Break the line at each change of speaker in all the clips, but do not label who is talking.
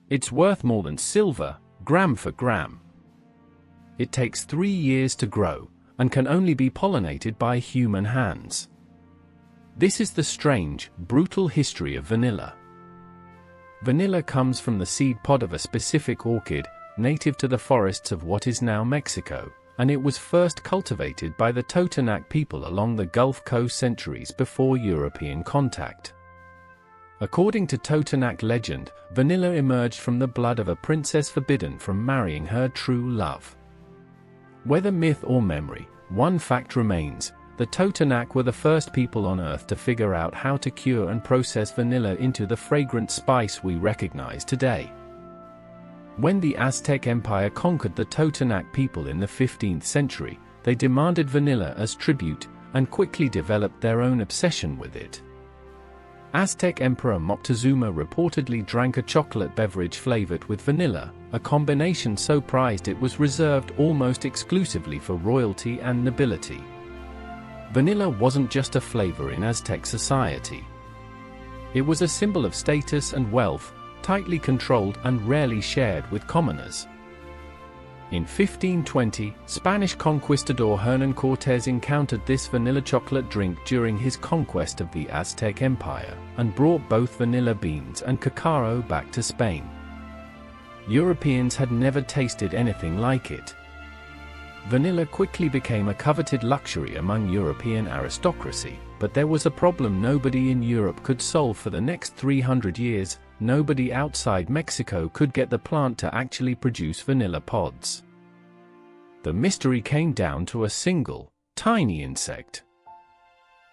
It's worth more than silver, gram for gram. It takes 3 years to grow, and can only be pollinated by human hands. This is the strange, brutal history of vanilla. Vanilla comes from the seed pod of a specific orchid, native to the forests of what is now Mexico, and it was first cultivated by the Totonac people along the Gulf Coast centuries before European contact. According to Totonac legend, vanilla emerged from the blood of a princess forbidden from marrying her true love. Whether myth or memory, one fact remains: the Totonac were the first people on Earth to figure out how to cure and process vanilla into the fragrant spice we recognize today. When the Aztec Empire conquered the Totonac people in the 15th century, they demanded vanilla as tribute, and quickly developed their own obsession with it. Aztec Emperor Moctezuma reportedly drank a chocolate beverage flavored with vanilla, a combination so prized it was reserved almost exclusively for royalty and nobility. Vanilla wasn't just a flavor in Aztec society. It was a symbol of status and wealth, tightly controlled and rarely shared with commoners. In 1520, Spanish conquistador Hernán Cortés encountered this vanilla chocolate drink during his conquest of the Aztec Empire, and brought both vanilla beans and cacao back to Spain. Europeans had never tasted anything like it. Vanilla quickly became a coveted luxury among European aristocracy, but there was a problem nobody in Europe could solve for the next 300 years: nobody outside Mexico could get the plant to actually produce vanilla pods. The mystery came down to a single, tiny insect.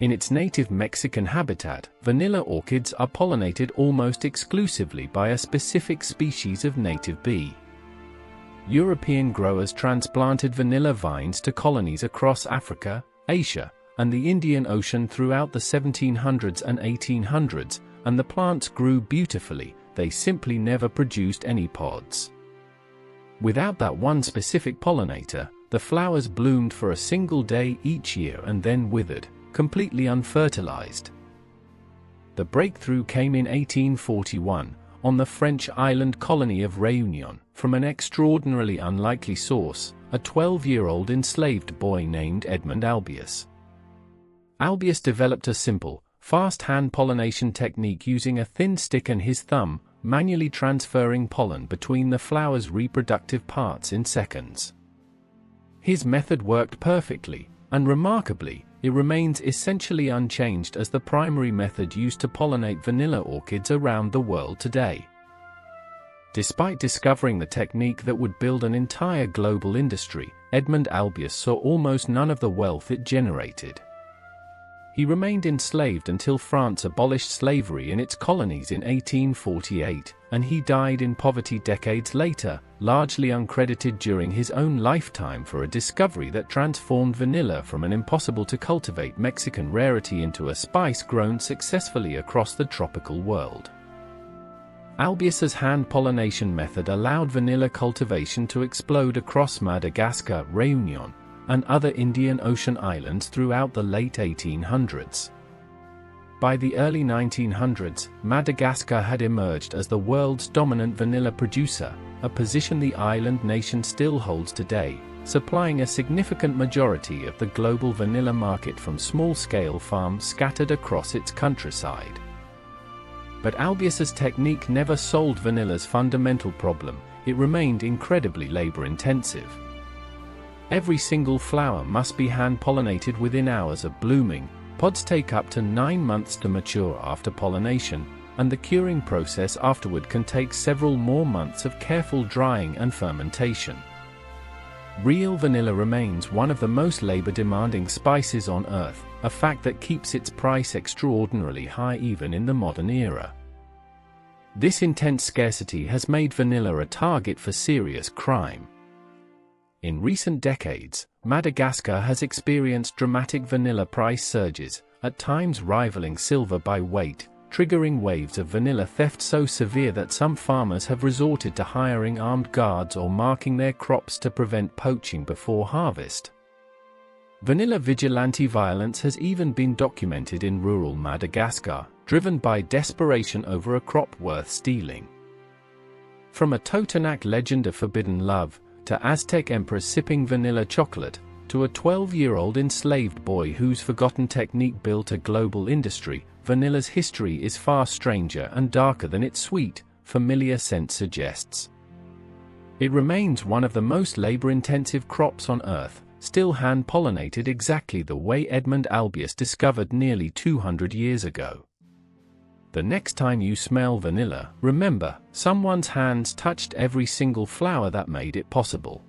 In its native Mexican habitat, vanilla orchids are pollinated almost exclusively by a specific species of native bee. European growers transplanted vanilla vines to colonies across Africa, Asia, and the Indian Ocean throughout the 1700s and 1800s, and the plants grew beautifully. They simply never produced any pods. Without that one specific pollinator, the flowers bloomed for a single day each year and then withered, completely unfertilized. The breakthrough came in 1841, on the French island colony of Réunion, from an extraordinarily unlikely source, a 12-year-old enslaved boy named Edmond Albius. Albius developed a simple, fast hand-pollination technique using a thin stick and his thumb, manually transferring pollen between the flower's reproductive parts in seconds. His method worked perfectly, and remarkably, it remains essentially unchanged as the primary method used to pollinate vanilla orchids around the world today. Despite discovering the technique that would build an entire global industry, Edmond Albius saw almost none of the wealth it generated. He remained enslaved until France abolished slavery in its colonies in 1848, and he died in poverty decades later, largely uncredited during his own lifetime for a discovery that transformed vanilla from an impossible-to-cultivate Mexican rarity into a spice grown successfully across the tropical world. Albius's hand-pollination method allowed vanilla cultivation to explode across Madagascar, Réunion, and other Indian Ocean islands throughout the late 1800s. By the early 1900s, Madagascar had emerged as the world's dominant vanilla producer, a position the island nation still holds today, supplying a significant majority of the global vanilla market from small-scale farms scattered across its countryside. But Albius's technique never solved vanilla's fundamental problem. It remained incredibly labor-intensive. Every single flower must be hand-pollinated within hours of blooming. Pods take up to 9 months to mature after pollination, and the curing process afterward can take several more months of careful drying and fermentation. Real vanilla remains one of the most labor-demanding spices on Earth, a fact that keeps its price extraordinarily high even in the modern era. This intense scarcity has made vanilla a target for serious crime. In recent decades, Madagascar has experienced dramatic vanilla price surges, at times rivaling silver by weight, triggering waves of vanilla theft so severe that some farmers have resorted to hiring armed guards or marking their crops to prevent poaching before harvest. Vanilla vigilante violence has even been documented in rural Madagascar, driven by desperation over a crop worth stealing. From a Totonac legend of forbidden love, to Aztec emperors sipping vanilla chocolate, to a 12-year-old enslaved boy whose forgotten technique built a global industry, vanilla's history is far stranger and darker than its sweet, familiar scent suggests. It remains one of the most labor-intensive crops on Earth, still hand-pollinated exactly the way Edmond Albius discovered nearly 200 years ago. The next time you smell vanilla, remember, someone's hands touched every single flower that made it possible.